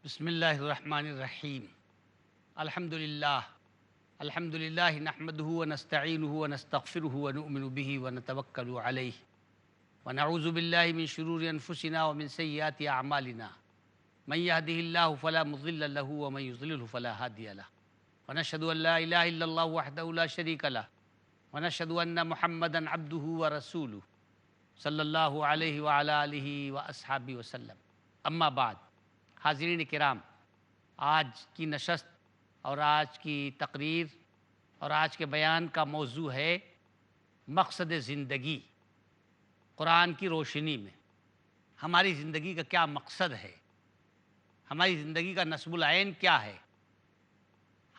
بسم اللہ الرحمن الرحیم الحمد للہ نحمده ونستعینه ونستغفره ونؤمن به ونتوکل علیہ ونعوذ باللہ من شرور انفسنا ومن سیئات اعمالنا من يهده الله فلا مضل له ومن يضلل فلا هادي له ونشهد ان لا اله الا الله وحده لا شريك له ونشهد ان محمدا عبده ورسوله صلی اللہ علیہ وعلى آلہ واصحابہ وسلم. اما بعد، حاضرین کرام، آج کی نشست اور آج کی تقریر اور آج کے بیان کا موضوع ہے مقصد زندگی. قرآن کی روشنی میں ہماری زندگی کا کیا مقصد ہے، ہماری زندگی کا نصب العین کیا ہے،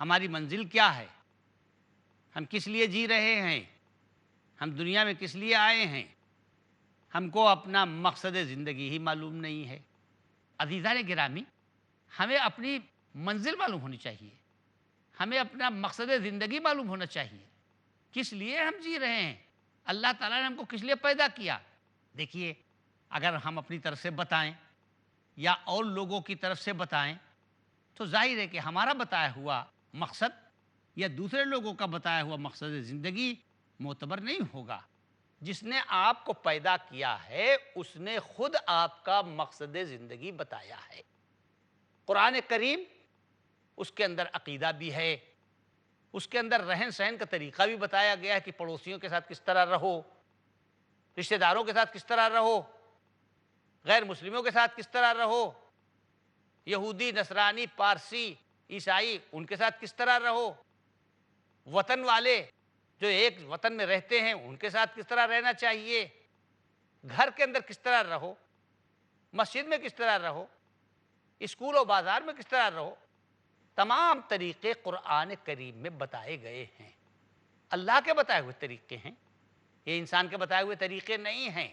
ہماری منزل کیا ہے، ہم کس لیے جی رہے ہیں، ہم دنیا میں کس لیے آئے ہیں. ہم کو اپنا مقصد زندگی ہی معلوم نہیں ہے. عزیزان گرامی، ہمیں اپنی منزل معلوم ہونی چاہیے، ہمیں اپنا مقصد زندگی معلوم ہونا چاہیے. کس لیے ہم جی رہے ہیں، اللہ تعالیٰ نے ہم کو کس لیے پیدا کیا. دیکھیے، اگر ہم اپنی طرف سے بتائیں یا اور لوگوں کی طرف سے بتائیں تو ظاہر ہے کہ ہمارا بتایا ہوا مقصد یا دوسرے لوگوں کا بتایا ہوا مقصد زندگی معتبر نہیں ہوگا. جس نے آپ کو پیدا کیا ہے اس نے خود آپ کا مقصد زندگی بتایا ہے. قرآن کریم، اس کے اندر عقیدہ بھی ہے، اس کے اندر رہن سہن کا طریقہ بھی بتایا گیا ہے کہ پڑوسیوں کے ساتھ کس طرح رہو، رشتہ داروں کے ساتھ کس طرح رہو، غیر مسلموں کے ساتھ کس طرح رہو، یہودی، نصرانی، پارسی، عیسائی، ان کے ساتھ کس طرح رہو، وطن والے جو ایک وطن میں رہتے ہیں ان کے ساتھ کس طرح رہنا چاہیے، گھر کے اندر کس طرح رہو، مسجد میں کس طرح رہو، اسکول و بازار میں کس طرح رہو. تمام طریقے قرآن کریم میں بتائے گئے ہیں. اللہ کے بتائے ہوئے طریقے ہیں، یہ انسان کے بتائے ہوئے طریقے نہیں ہیں.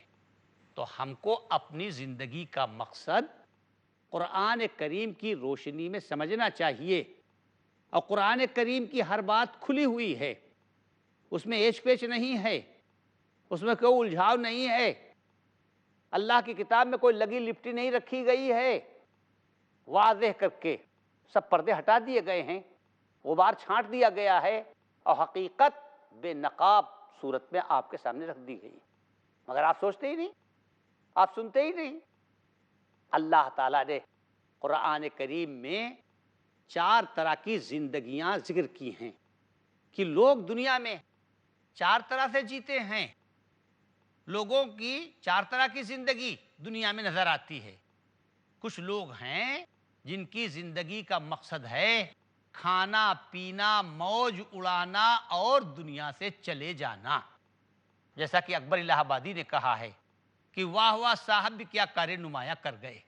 تو ہم کو اپنی زندگی کا مقصد قرآن کریم کی روشنی میں سمجھنا چاہیے. اور قرآن کریم کی ہر بات کھلی ہوئی ہے، اس میں ایچ پیچ نہیں ہے، اس میں کوئی الجھاؤ نہیں ہے. اللہ کی کتاب میں کوئی لگی لپٹی نہیں رکھی گئی ہے. واضح کر کے سب پردے ہٹا دیے گئے ہیں، غبار چھانٹ دیا گیا ہے اور حقیقت بے نقاب صورت میں آپ کے سامنے رکھ دی گئی. مگر آپ سوچتے ہی نہیں، آپ سنتے ہی نہیں. اللہ تعالیٰ نے قرآن کریم میں 4 طرح کی زندگیاں ذکر کی ہیں کہ لوگ دنیا میں 4 طرح سے جیتے ہیں. لوگوں کی 4 طرح کی زندگی دنیا میں نظر آتی ہے. کچھ لوگ ہیں جن کی زندگی کا مقصد ہے کھانا پینا، موج اڑانا اور دنیا سے چلے جانا. جیسا کہ اکبر الہ آبادی نے کہا ہے کہ واہ واہ صاحب بھی کیا کار نمایاں کر گئے،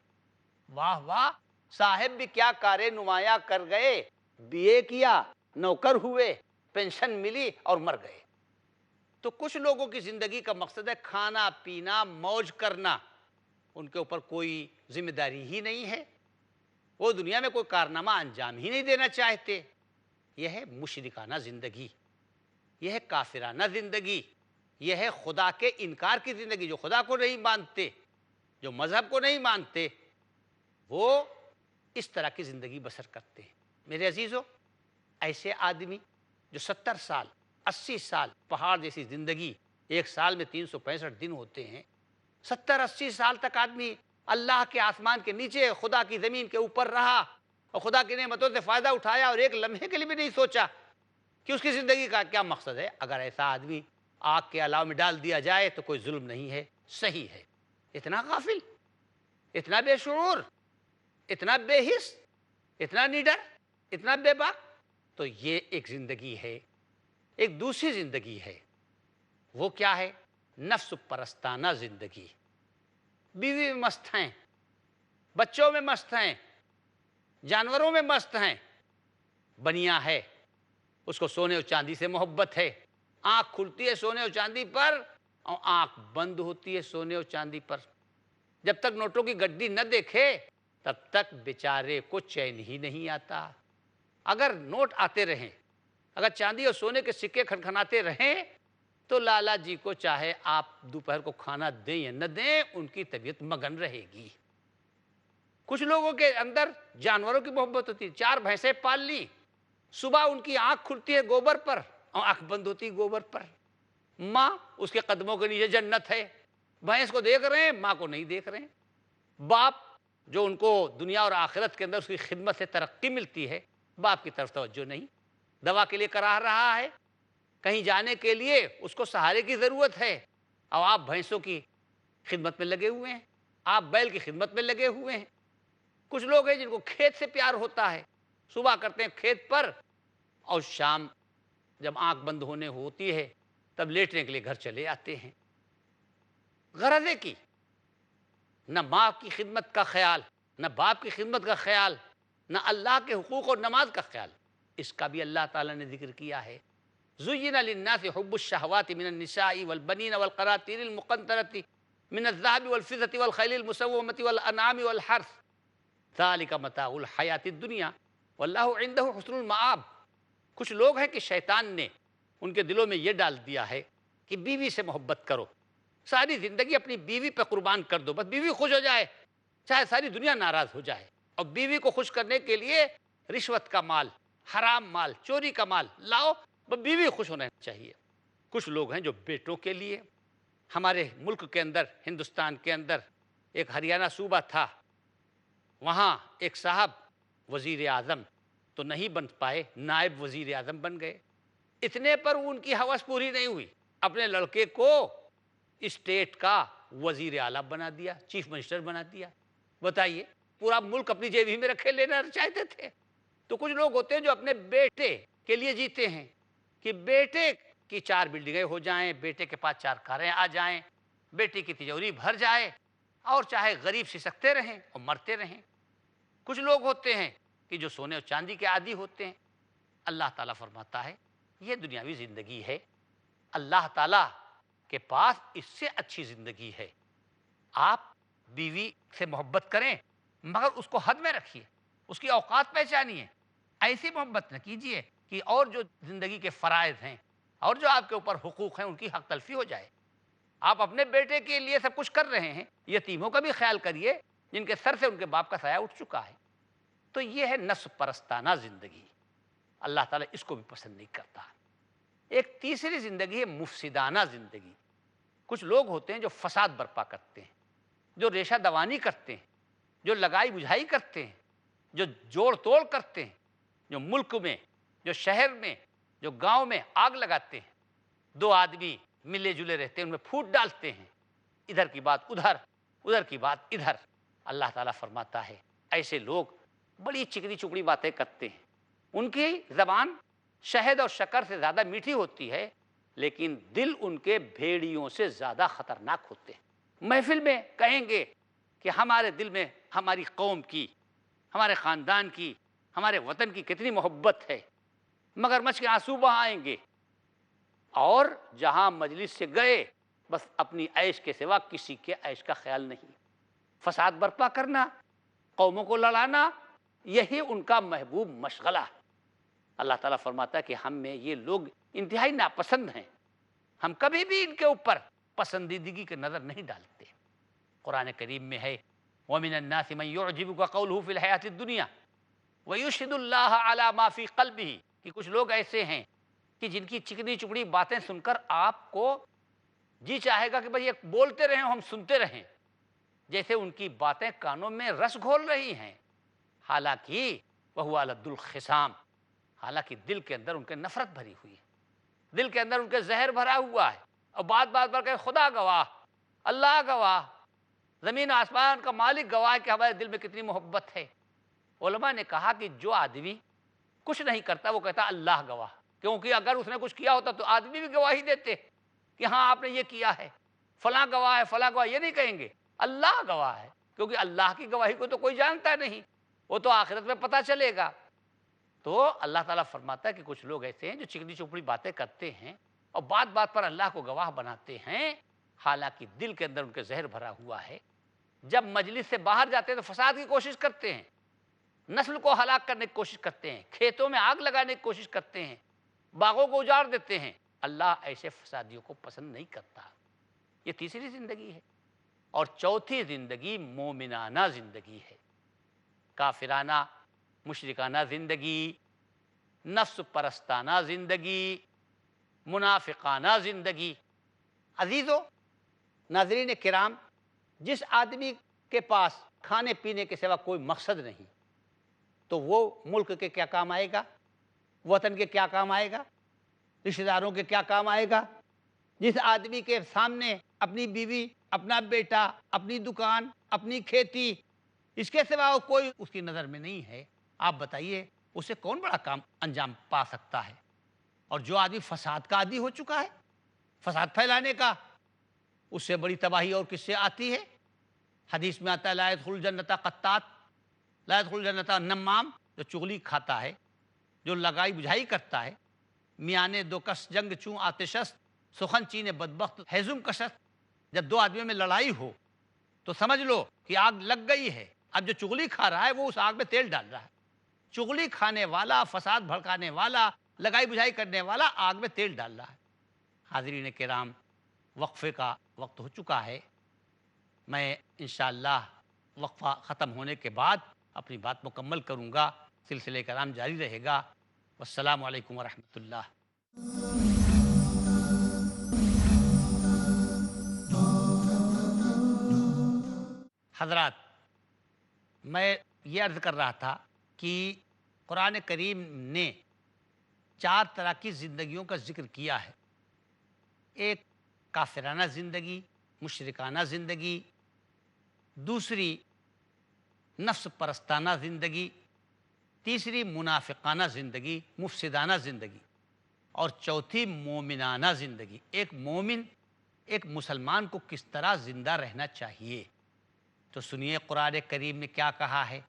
واہ واہ صاحب بھی کیا کار نمایاں کر گئے. بی اے کیا، نوکر ہوئے، پینشن ملی اور مر گئے. تو کچھ لوگوں کی زندگی کا مقصد ہے کھانا پینا، موج کرنا. ان کے اوپر کوئی ذمہ داری ہی نہیں ہے، وہ دنیا میں کوئی کارنامہ انجام ہی نہیں دینا چاہتے. یہ ہے مشرکانہ زندگی، یہ ہے کافرانہ زندگی، یہ ہے خدا کے انکار کی زندگی. جو خدا کو نہیں مانتے، جو مذہب کو نہیں مانتے، وہ اس طرح کی زندگی بسر کرتے ہیں. میرے عزیزو، ایسے آدمی جو 70 سال 80 سال پہاڑ جیسی زندگی، ایک سال میں 365 دن ہوتے ہیں، 70-80 سال تک آدمی اللہ کے آسمان کے نیچے، خدا کی زمین کے اوپر رہا اور خدا کی نعمتوں سے فائدہ اٹھایا اور ایک لمحے کے لیے بھی نہیں سوچا کہ اس کی زندگی کا کیا مقصد ہے. اگر ایسا آدمی آگ کے الاؤ میں ڈال دیا جائے تو کوئی ظلم نہیں ہے، صحیح ہے. اتنا غافل، اتنا بے شعور، اتنا بے حس، اتنا نیڈر، اتنا بے باک. تو یہ ایک زندگی ہے. ایک دوسری زندگی ہے، وہ کیا ہے؟ نفس پرستانہ زندگی. بیوی میں مست ہیں، بچوں میں مست ہیں، جانوروں میں مست ہیں. بنیا ہے، اس کو سونے اور چاندی سے محبت ہے. آنکھ کھلتی ہے سونے اور چاندی پر اور آنکھ بند ہوتی ہے سونے اور چاندی پر. جب تک نوٹوں کی گڈی نہ دیکھے تب تک بیچارے کو چین ہی نہیں آتا. اگر نوٹ آتے رہیں، اگر چاندی اور سونے کے سکے کھنکھناتے رہیں تو لالا جی کو چاہے آپ دوپہر کو کھانا دیں یا نہ دیں، ان کی طبیعت مگن رہے گی. کچھ لوگوں کے اندر جانوروں کی محبت ہوتی ہے، 4 بھینسیں پال لی، صبح ان کی آنکھ کھلتی ہے گوبر پر اور آنکھ بند ہوتی ہے گوبر پر، ماں اس کے قدموں کے نیچے جنت ہے، بھینس کو دیکھ رہے ہیں ماں کو نہیں دیکھ رہے ہیں، باپ جو ان کو دنیا اور آخرت کے اندر اس کی خدمت سے ترقی ملتی ہے، باپ کی طرف توجہ نہیں، دوا کے لیے کرا رہا ہے، کہیں جانے کے لیے اس کو سہارے کی ضرورت ہے، اور آپ بھینسوں کی خدمت میں لگے ہوئے ہیں، آپ بیل کی خدمت میں لگے ہوئے ہیں۔ کچھ لوگ ہیں جن کو کھیت سے پیار ہوتا ہے، صبح کرتے ہیں کھیت پر اور شام جب آنکھ بند ہونے ہوتی ہے تب لیٹنے کے لیے گھر چلے آتے ہیں۔ غرض ہے کہ نہ ماں کی خدمت کا خیال، نہ باپ کی خدمت کا خیال، نہ اللہ کے حقوق اور نماز کا خیال، اس کا بھی اللہ تعالیٰ نے ذکر کیا ہے۔ زُيِّنَ لِلنَّاسِ حُبُّ الشَّهَوَاتِ مِنَ النِّسَاءِ وَالْبَنِينَ وَالْقَنَاطِيرِ الْمُقَنطَرَةِ مِنَ الذَّهَبِ وَالْفِضَّةِ وَالْخَيْلِ الْمُسَوَّمَةِ وَالْأَنْعَامِ وَالْحَرْثِ ذَلِكَ مَتَاعُ الْحَيَاةِ الدُّنْيَا وَاللَّهُ عِندَهُ حُسْنُ الْمَآبِ۔ کچھ لوگ ہیں کہ شیطان نے ان کے دلوں میں یہ ڈال دیا ہے کہ بیوی سے محبت کرو، ساری زندگی اپنی بیوی پہ قربان کر دو، بس بیوی خوش ہو جائے چاہے ساری دنیا ناراض ہو جائے، اور بیوی کو خوش کرنے کے لیے رشوت کا مال، حرام مال، چوری کا مال لاؤ، بس بیوی خوش ہونا چاہیے۔ کچھ لوگ ہیں جو بیٹوں کے لیے، ہمارے ملک کے اندر، ہندوستان کے اندر ایک ہریانہ صوبہ تھا، وہاں ایک صاحب وزیر اعظم تو نہیں بن پائے، نائب وزیر اعظم بن گئے، اتنے پر ان کی ہوس پوری نہیں ہوئی، اپنے لڑکے کو اسٹیٹ کا وزیر اعلیٰ بنا دیا، چیف منسٹر بنا دیا۔ بتائیے، پورا ملک اپنی جیب ہی میں رکھے لینا چاہتے تھے۔ تو کچھ لوگ ہوتے ہیں جو اپنے بیٹے کے لیے جیتے ہیں کہ بیٹے کی 4 بلڈنگیں ہو جائیں، بیٹے کے پاس 4 کاریں آ جائیں، بیٹی کی تجوری بھر جائے، اور چاہے غریب سسکتے رہیں اور مرتے رہیں۔ کچھ لوگ ہوتے ہیں کہ جو سونے اور چاندی کے عادی ہوتے ہیں۔ اللہ تعالیٰ فرماتا ہے یہ دنیاوی زندگی ہے، اللہ تعالیٰ کے پاس اس سے اچھی زندگی ہے۔ آپ بیوی سے محبت کریں مگر اس کو حد میں رکھیے، اس کی اوقات پہچانیے، ایسی محبت نہ کیجیے کہ اور جو زندگی کے فرائض ہیں اور جو آپ کے اوپر حقوق ہیں ان کی حق تلفی ہو جائے۔ آپ اپنے بیٹے کے لیے سب کچھ کر رہے ہیں، یتیموں کا بھی خیال کریے جن کے سر سے ان کے باپ کا سایہ اٹھ چکا ہے۔ تو یہ ہے نفس پرستانہ زندگی، اللہ تعالیٰ اس کو بھی پسند نہیں کرتا۔ ایک تیسری زندگی ہے مفسدانہ زندگی۔ کچھ لوگ ہوتے ہیں جو فساد برپا کرتے ہیں، جو ریشہ دوانی کرتے ہیں، جو لگائی بجھائی کرتے ہیں، جو جوڑ توڑ کرتے ہیں، جو ملک میں، جو شہر میں، جو گاؤں میں آگ لگاتے ہیں، 2 آدمی ملے جلے رہتے ہیں ان میں پھوٹ ڈالتے ہیں، ادھر کی بات ادھر، ادھر کی بات ادھر۔ اللہ تعالیٰ فرماتا ہے ایسے لوگ بڑی چکنی چپڑی باتیں کرتے ہیں، ان کی زبان شہد اور شکر سے زیادہ میٹھی ہوتی ہے لیکن دل ان کے بھیڑیوں سے زیادہ خطرناک ہوتے ہیں۔ محفل میں کہیں گے کہ ہمارے دل میں ہماری قوم کی، ہمارے خاندان کی، ہمارے وطن کی کتنی محبت ہے، مگرمچھ کے آنسو بہائیں گے، اور جہاں مجلس سے گئے بس اپنی عیش کے سوا کسی کے عیش کا خیال نہیں۔ فساد برپا کرنا، قوموں کو لڑانا، یہی ان کا محبوب مشغلہ ہے۔ اللہ تعالیٰ فرماتا ہے کہ ہم میں یہ لوگ انتہائی ناپسند ہیں، ہم کبھی بھی ان کے اوپر پسندیدگی کی نظر نہیں ڈالتے۔ قرآن کریم میں ہے وَمِنَ النَّاسِ مَن يُعْجِبُكَ قَوْلُهُ فِي الْحَيَاةِ الدُّنْيَا وَيُشْهِدُ اللَّهَ عَلَى مَا فِي قَلْبِهِ، کہ کچھ لوگ ایسے ہیں کہ جن کی چکنی چپڑی باتیں سن کر آپ کو جی چاہے گا کہ بھئی یہ بولتے رہیں ہم سنتے رہیں، جیسے ان کی باتیں کانوں میں رس گھول رہی ہیں، حالانکہ وَهُوَ لَدُّ الْخِصَامِ، حالانکہ دل کے اندر ان کے نفرت بھری ہوئی ہے، دل کے اندر ان کے زہر بھرا ہوا ہے، اور بات بات پر کہ خدا گواہ، اللہ گواہ، زمین آسمان کا مالک گواہ کہ ہمارے دل میں کتنی محبت ہے۔ علماء نے کہا کہ جو آدمی کچھ نہیں کرتا وہ کہتا اللہ گواہ، کیونکہ اگر اس نے کچھ کیا ہوتا تو آدمی بھی گواہی دیتے کہ ہاں آپ نے یہ کیا ہے، فلاں گواہ ہے، فلاں گواہ، یہ نہیں کہیں گے اللہ گواہ ہے، کیونکہ اللہ کی گواہی کو تو کوئی جانتا نہیں، وہ تو آخرت میں پتہ چلے گا۔ تو اللہ تعالیٰ فرماتا ہے کہ کچھ لوگ ایسے ہیں جو چکنی چپڑی باتیں کرتے ہیں اور بات بات پر اللہ کو گواہ بناتے ہیں، حالانکہ دل کے اندر ان کے زہر بھرا ہوا ہے۔ جب مجلس سے باہر جاتے ہیں تو فساد کی کوشش کرتے ہیں، نسل کو ہلاک کرنے کی کوشش کرتے ہیں، کھیتوں میں آگ لگانے کی کوشش کرتے ہیں، باغوں کو اجاڑ دیتے ہیں۔ اللہ ایسے فسادیوں کو پسند نہیں کرتا۔ یہ تیسری زندگی ہے۔ اور چوتھی زندگی مومنانہ زندگی ہے۔ کافرانہ مشرکانہ زندگی، نفس پرستانہ زندگی، منافقانہ زندگی۔ عزیزو، ناظرین کرام، جس آدمی کے پاس کھانے پینے کے سوا کوئی مقصد نہیں تو وہ ملک کے کیا کام آئے گا؟ وطن کے کیا کام آئے گا؟ رشتہ داروں کے کیا کام آئے گا؟ جس آدمی کے سامنے اپنی بیوی، اپنا بیٹا، اپنی دکان، اپنی کھیتی، اس کے سوا کوئی اس کی نظر میں نہیں ہے، آپ بتائیے اسے کون بڑا کام انجام پا سکتا ہے؟ اور جو آدمی فساد کا عادی ہو چکا ہے، فساد پھیلانے کا، اس سے بڑی تباہی اور کس سے آتی ہے؟ حدیث میں آتا ہے لا يدخل الجنت قطات، لا يدخل الجنت نمام، جو چغلی کھاتا ہے، جو لگائی بجھائی کرتا ہے، میانے دو کس جنگ چوں آتشست، سخن چین بدبخت ہیزم کشست۔ جب دو آدمیوں میں لڑائی ہو تو سمجھ لو کہ آگ لگ گئی ہے۔ اب جو چغلی کھا رہا ہے وہ اس آگ میں تیل ڈال رہا ہے۔ چغلی کھانے والا، فساد بھڑکانے والا، لگائی بجھائی کرنے والا آگ میں تیل ڈال رہا ہے۔ حاضرین کرام، وقفے کا وقت ہو چکا ہے۔ میں انشاءاللہ وقفہ ختم ہونے کے بعد اپنی بات مکمل کروں گا، سلسلہ کلام جاری رہے گا۔ والسلام علیکم ورحمۃ اللہ۔ حضرات، میں یہ عرض کر رہا تھا کہ قرآن کریم نے 4 طرح کی زندگیوں کا ذکر کیا ہے۔ ایک کافرانہ زندگی، مشرکانہ زندگی، دوسری نفس پرستانہ زندگی، تیسری منافقانہ زندگی، مفسدانہ زندگی، اور چوتھی مومنانہ زندگی۔ ایک مومن، ایک مسلمان کو کس طرح زندہ رہنا چاہیے؟ تو سنیے قرآن کریم نے کیا کہا ہے۔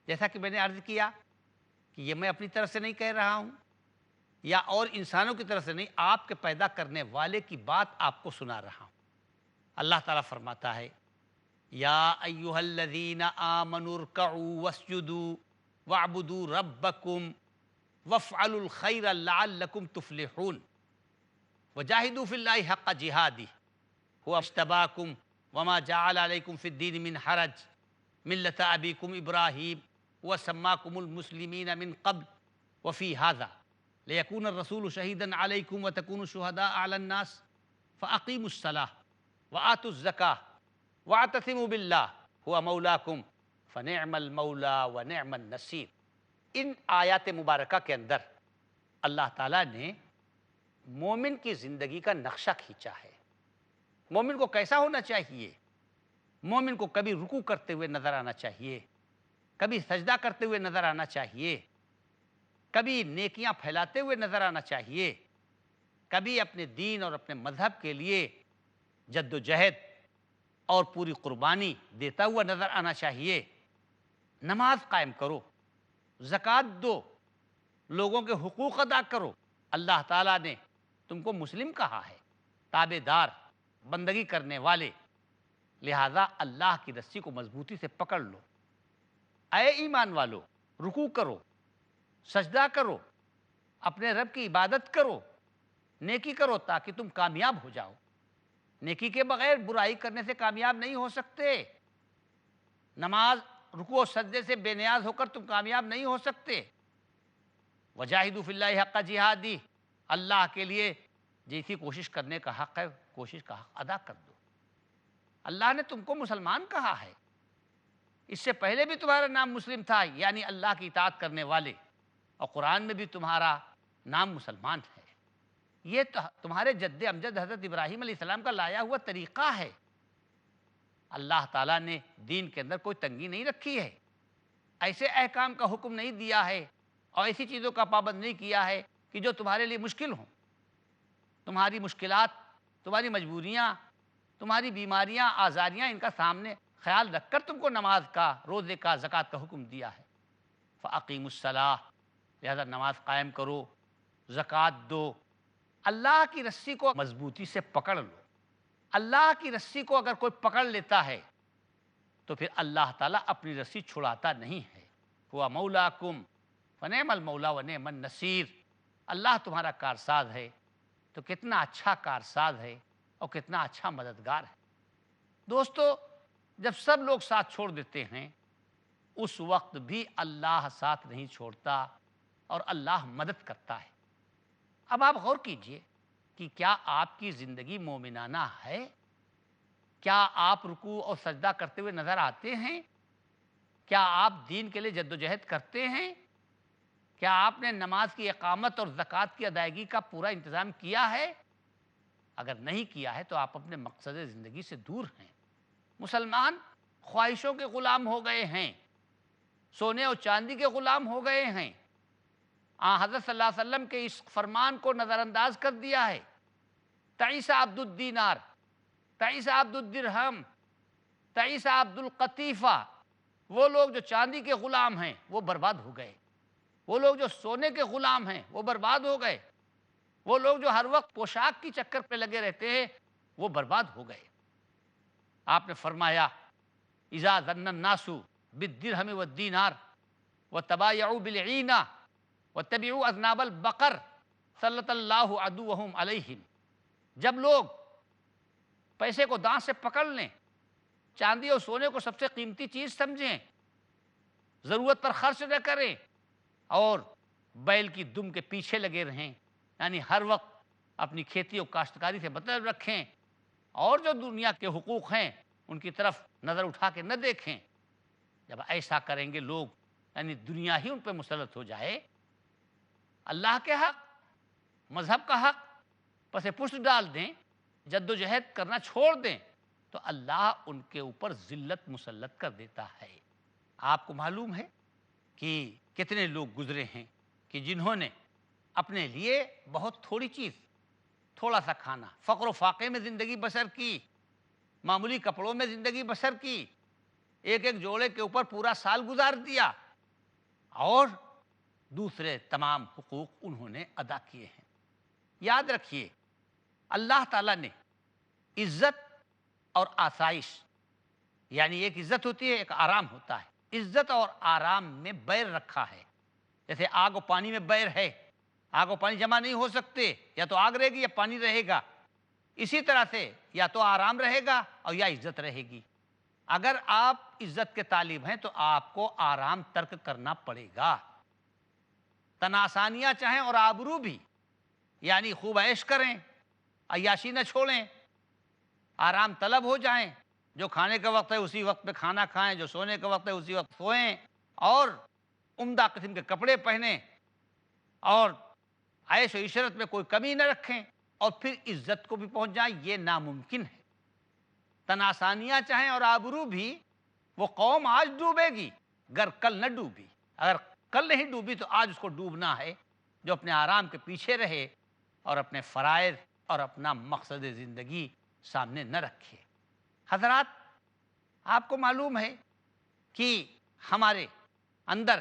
جیسا کہ میں نے عرض کیا کہ یہ میں اپنی طرف سے نہیں کہہ رہا ہوں یا اور انسانوں کی طرف سے نہیں، آپ کے پیدا کرنے والے کی بات آپ کو سنا رہا ہوں۔ اللہ تعالیٰ فرماتا ہے یا ایھا الذین آمنوا ارکعوا واسجدوا واعبدوا ربکم وافعلوا الخیر لعلکم تفلحون وجاہدوا فی اللہ حق جہادہ هو اجتباکم وما جعل علیکم فی الدین من حرج ملۃ ابیکم ابراہیم وسماکم المسلمین من قبل وفی ھذا لیکون الرسول شہیدا علیکم وتکونوا شہداء علی الناس فاقیموا الصلاۃ وآتوا الزکاۃ واعتصموا باللہ هو مولاکم فنعم المولا ونعم النصیر۔ ان آیات مبارکہ کے اندر اللہ تعالیٰ نے مومن کی زندگی کا نقشہ کھینچا ہے۔ مومن کو کیسا ہونا چاہیے؟ مومن کو کبھی رکوع کرتے ہوئے نظر آنا چاہیے، کبھی سجدہ کرتے ہوئے نظر آنا چاہیے، کبھی نیکیاں پھیلاتے ہوئے نظر آنا چاہیے، کبھی اپنے دین اور اپنے مذہب کے لیے جد و جہد اور پوری قربانی دیتا ہوا نظر آنا چاہیے۔ نماز قائم کرو، زکوٰۃ دو، لوگوں کے حقوق ادا کرو۔ اللہ تعالیٰ نے تم کو مسلم کہا ہے، تابع دار، بندگی کرنے والے، لہذا اللہ کی رسی کو مضبوطی سے پکڑ لو۔ اے ایمان والو، رکوع کرو، سجدہ کرو، اپنے رب کی عبادت کرو، نیکی کرو تاکہ تم کامیاب ہو جاؤ۔ نیکی کے بغیر برائی کرنے سے کامیاب نہیں ہو سکتے۔ نماز، رکوع و سجدے سے بے نیاز ہو کر تم کامیاب نہیں ہو سکتے۔ وجاہدوا فی اللہ حق جہادہ، اللہ کے لیے جیسی کوشش کرنے کا حق ہے، کوشش کا حق ادا کر دو۔ اللہ نے تم کو مسلمان کہا ہے، اس سے پہلے بھی تمہارا نام مسلم تھا، یعنی اللہ کی اطاعت کرنے والے، اور قرآن میں بھی تمہارا نام مسلمان ہے۔ یہ تمہارے جد امجد حضرت ابراہیم علیہ السلام کا لایا ہوا طریقہ ہے۔ اللہ تعالیٰ نے دین کے اندر کوئی تنگی نہیں رکھی ہے، ایسے احکام کا حکم نہیں دیا ہے اور ایسی چیزوں کا پابند نہیں کیا ہے کہ جو تمہارے لیے مشکل ہوں۔ تمہاری مشکلات، تمہاری مجبوریاں، تمہاری بیماریاں، آزاریاں، ان کا سامنے خیال رکھ کر تم کو نماز کا، روزے کا، زکوٰۃ کا حکم دیا ہے۔ فاقیموا الصلاۃ، لہذا نماز قائم کرو، زکوٰۃ دو، اللہ کی رسی کو مضبوطی سے پکڑ لو۔ اللہ کی رسی کو اگر کوئی پکڑ لیتا ہے تو پھر اللہ تعالیٰ اپنی رسی چھڑاتا نہیں ہے۔ ہوا مولاکم فنعم المولا ونعم النصیر، اللہ تمہارا کارساز ہے تو کتنا اچھا کارساز ہے اور کتنا اچھا مددگار ہے۔ دوستو، جب سب لوگ ساتھ چھوڑ دیتے ہیں اس وقت بھی اللہ ساتھ نہیں چھوڑتا اور اللہ مدد کرتا ہے۔ اب آپ غور کیجئے کہ کیا آپ کی زندگی مومنانہ ہے؟ کیا آپ رکوع اور سجدہ کرتے ہوئے نظر آتے ہیں؟ کیا آپ دین کے لیے جدوجہد کرتے ہیں؟ کیا آپ نے نماز کی اقامت اور زکوٰۃ کی ادائیگی کا پورا انتظام کیا ہے؟ اگر نہیں کیا ہے تو آپ اپنے مقصد زندگی سے دور ہیں۔ مسلمان خواہشوں کے غلام ہو گئے ہیں، سونے اور چاندی کے غلام ہو گئے ہیں۔ حضرت صلی اللہ علیہ وسلم کے اس فرمان کو نظر انداز کر دیا ہے۔ تعیس عبد الدینار، تعیس عبد الدرہم، تعیس عبد القطیفہ۔ وہ لوگ جو چاندی کے غلام ہیں وہ برباد ہو گئے، وہ لوگ جو سونے کے غلام ہیں وہ برباد ہو گئے، وہ لوگ جو ہر وقت پوشاک کی چکر پہ لگے رہتے ہیں وہ برباد ہو گئے۔ آپ نے فرمایا اذا ظن الناس بالدرہم والدینار وتبایعوا بالعینہ واتبعوا اذناب البقر سلط اللہ عدوہم علیہم۔ جب لوگ پیسے کو دانت سے پکڑ لیں، چاندی اور سونے کو سب سے قیمتی چیز سمجھیں، ضرورت پر خرچ نہ کریں اور بیل کی دم کے پیچھے لگے رہیں، یعنی ہر وقت اپنی کھیتی اور کاشتکاری سے مطلب رکھیں اور جو دنیا کے حقوق ہیں ان کی طرف نظر اٹھا کے نہ دیکھیں۔ جب ایسا کریں گے لوگ، یعنی دنیا ہی ان پہ مسلط ہو جائے، اللہ کے حق، مذہب کا حق پس پشت ڈال دیں، جدوجہد کرنا چھوڑ دیں، تو اللہ ان کے اوپر ذلت مسلط کر دیتا ہے۔ آپ کو معلوم ہے کہ کتنے لوگ گزرے ہیں کہ جنہوں نے اپنے لیے بہت تھوڑی چیز، تھوڑا سا کھانا، فقر و فاقے میں زندگی بسر کی، معمولی کپڑوں میں زندگی بسر کی، ایک ایک جوڑے کے اوپر پورا سال گزار دیا اور دوسرے تمام حقوق انہوں نے ادا کیے ہیں۔ یاد رکھیے اللہ تعالیٰ نے عزت اور آسائش، یعنی ایک عزت ہوتی ہے ایک آرام ہوتا ہے، عزت اور آرام میں بیر رکھا ہے۔ جیسے آگ و پانی میں بیر ہے، آگ و پانی جمع نہیں ہو سکتے، یا تو آگ رہے گی یا پانی رہے گا۔ اسی طرح سے یا تو آرام رہے گا اور یا عزت رہے گی۔ اگر آپ عزت کے طالب ہیں تو آپ کو آرام ترک کرنا پڑے گا، تناسانیاں چاہیں اور آبرو بھی، یعنی خوب عیش کریں، عیاشی نہ چھوڑیں، آرام طلب ہو جائیں، جو کھانے کا وقت ہے اسی وقت پہ کھانا کھائیں، جو سونے کا وقت ہے اسی وقت سوئیں، اور عمدہ قسم کے کپڑے پہنیں اور عیش و عشرت میں کوئی کمی نہ رکھیں، اور پھر عزت کو بھی پہنچ جائیں، یہ ناممکن ہے۔ تناسانیاں چاہیں اور آبرو بھی، وہ قوم آج ڈوبے گی گر کل نہ ڈوبی۔ اگر کل نہیں ڈوبی تو آج اس کو ڈوبنا ہے، جو اپنے آرام کے پیچھے رہے اور اپنے فرائض اور اپنا مقصد زندگی سامنے نہ رکھے۔ حضرات، آپ کو معلوم ہے کہ ہمارے اندر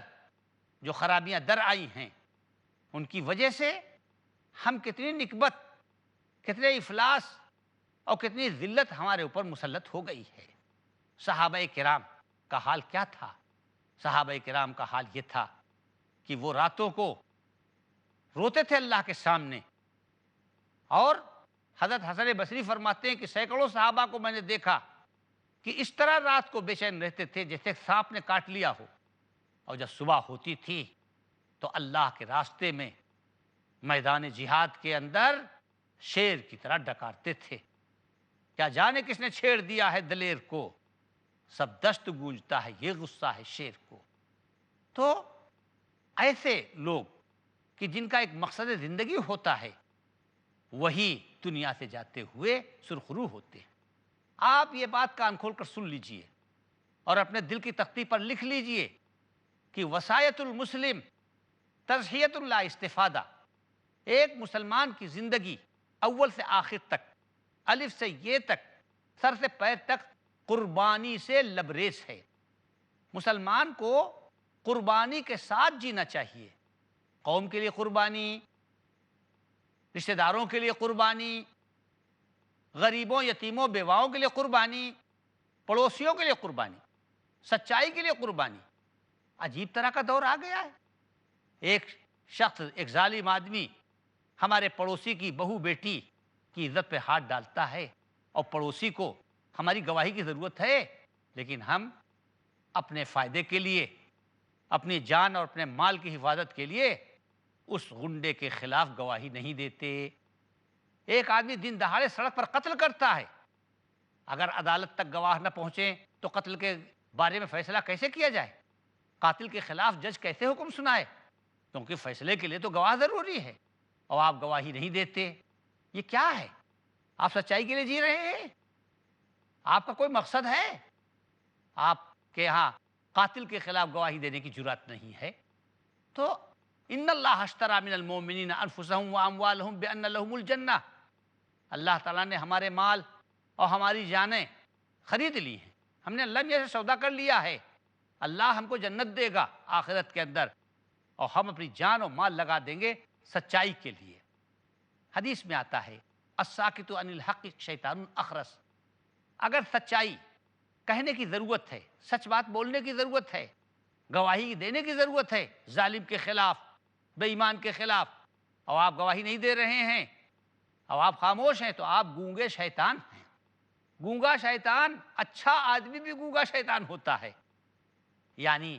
جو خرابیاں در آئی ہیں ان کی وجہ سے ہم کتنی نکبت، کتنے افلاس اور کتنی ذلت ہمارے اوپر مسلط ہو گئی ہے۔ صحابہ کرام کا حال کیا تھا؟ صحابہ کرام کا حال یہ تھا کہ وہ راتوں کو روتے تھے اللہ کے سامنے، اور حضرت حسن بصری فرماتے ہیں کہ سینکڑوں صحابہ کو میں نے دیکھا کہ اس طرح رات کو بے چین رہتے تھے جیسے سانپ نے کاٹ لیا ہو، اور جب صبح ہوتی تھی تو اللہ کے راستے میں میدان جہاد کے اندر شیر کی طرح ڈکارتے تھے۔ کیا جانے کس نے چھیڑ دیا ہے دلیر کو، سب دشت گونجتا ہے یہ غصہ ہے شیر کو۔ تو ایسے لوگ کہ جن کا ایک مقصد زندگی ہوتا ہے وہی دنیا سے جاتے ہوئے سرخرو ہوتے ہیں۔ آپ یہ بات کان کھول کر سن لیجئے اور اپنے دل کی تختی پر لکھ لیجئے کہ وصایت المسلم تضحیۃ لا استفادہ۔ ایک مسلمان کی زندگی اول سے آخر تک، الف سے یہ تک، سر سے پیر تک قربانی سے لبریز ہے۔ مسلمان کو قربانی کے ساتھ جینا چاہیے، قوم کے لیے قربانی، رشتہ داروں کے لیے قربانی، غریبوں، یتیموں، بیواؤں کے لیے قربانی، پڑوسیوں کے لیے قربانی، سچائی کے لیے قربانی۔ عجیب طرح کا دور آ گیا ہے، ایک شخص، ایک ظالم آدمی ہمارے پڑوسی کی بہو بیٹی کی عزت پہ ہاتھ ڈالتا ہے، اور پڑوسی کو ہماری گواہی کی ضرورت ہے، لیکن ہم اپنے فائدے کے لیے، اپنی جان اور اپنے مال کی حفاظت کے لیے اس غنڈے کے خلاف گواہی نہیں دیتے۔ ایک آدمی دن دہاڑے سڑک پر قتل کرتا ہے، اگر عدالت تک گواہ نہ پہنچیں تو قتل کے بارے میں فیصلہ کیسے کیا جائے؟ قاتل کے خلاف جج کیسے حکم سنائے؟ کیونکہ فیصلے کے لیے تو گواہ ضروری ہے، اور آپ گواہی نہیں دیتے۔ یہ کیا ہے؟ آپ سچائی کے لیے جی رہے ہیں؟ آپ کا کوئی مقصد ہے؟ آپ کے ہاں قاتل کے خلاف گواہی دینے کی جرات نہیں ہے۔ تو ان اللہ اشتری من المؤمنین انفسهم واموالهم بان لهم الجنہ، اللہ تعالیٰ نے ہمارے مال اور ہماری جانیں خرید لی ہیں، ہم نے اللہ میاں سے سودا کر لیا ہے، اللہ ہم کو جنت دے گا آخرت کے اندر، اور ہم اپنی جان اور مال لگا دیں گے سچائی کے لیے۔ حدیث میں آتا ہے الساکت عن الحق شیطان اخرس، اگر سچائی کہنے کی ضرورت ہے، سچ بات بولنے کی ضرورت ہے، گواہی دینے کی ضرورت ہے ظالم کے خلاف، بے ایمان کے خلاف، اور آپ گواہی نہیں دے رہے ہیں اور آپ خاموش ہیں، تو آپ گونگے شیطان ہیں۔ گونگا شیطان، اچھا آدمی بھی گونگا شیطان ہوتا ہے، یعنی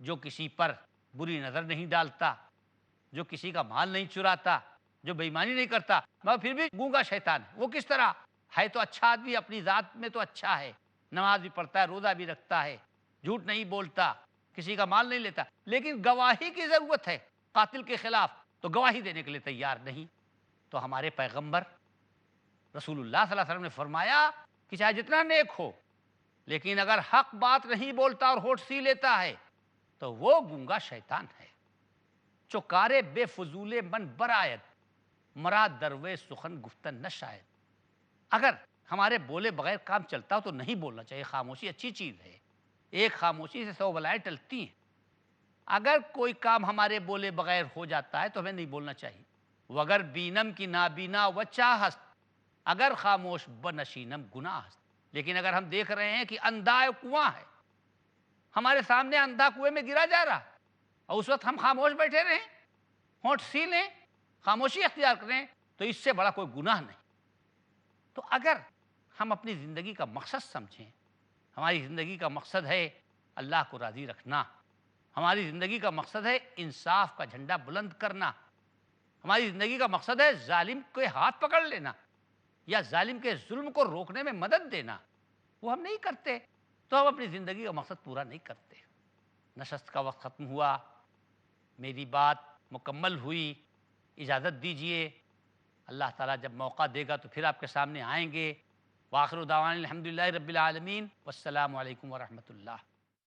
جو کسی پر بری نظر نہیں ڈالتا، جو کسی کا مال نہیں چراتا، جو بے ایمانی نہیں کرتا، مگر پھر بھی گونگا شیطان ہے۔ وہ کس طرح ہے؟ تو اچھا آدمی، اپنی ذات میں تو اچھا ہے، نماز بھی پڑھتا ہے، روزہ بھی رکھتا ہے، جھوٹ نہیں بولتا، کسی کا مال نہیں لیتا، لیکن گواہی کی ضرورت ہے قاتل کے خلاف، تو گواہی دینے کے لیے تیار نہیں۔ تو ہمارے پیغمبر رسول اللہ صلی اللہ علیہ وسلم نے فرمایا کہ چاہے جتنا نیک ہو، لیکن اگر حق بات نہیں بولتا اور ہونٹ سی لیتا ہے تو وہ گونگا شیطان ہے۔ چکارے بے فضول من برآید، مراد دروے سخن گفتن نہ شاید۔ اگر ہمارے بولے بغیر کام چلتا ہو تو نہیں بولنا چاہیے، خاموشی اچھی چیز ہے، ایک خاموشی سے 100 بلائیں ٹلتی ہیں۔ اگر کوئی کام ہمارے بولے بغیر ہو جاتا ہے تو ہمیں نہیں بولنا چاہیے۔ وگر بینم کی نابینا و چاہست، اگر خاموش بنشینم گناہ است۔ لیکن اگر ہم دیکھ رہے ہیں کہ اندھا کنواں ہے، ہمارے سامنے اندھا کنویں میں گرا جا رہا، اور اس وقت ہم خاموش بیٹھے رہیں، ہونٹ سی لیں، خاموشی اختیار کریں، تو اس سے بڑا کوئی گناہ نہیں۔ تو اگر ہم اپنی زندگی کا مقصد سمجھیں، ہماری زندگی کا مقصد ہے اللہ کو راضی رکھنا، ہماری زندگی کا مقصد ہے انصاف کا جھنڈا بلند کرنا، ہماری زندگی کا مقصد ہے ظالم کے ہاتھ پکڑ لینا یا ظالم کے ظلم کو روکنے میں مدد دینا، وہ ہم نہیں کرتے، تو ہم اپنی زندگی کا مقصد پورا نہیں کرتے۔ نشست کا وقت ختم ہوا، میری بات مکمل ہوئی، اجازت دیجئے، اللہ تعالیٰ جب موقع دے گا تو پھر آپ کے سامنے آئیں گے۔ وآخر دعوانا الحمدللہ رب العالمین، والسلام علیکم ورحمۃ اللہ۔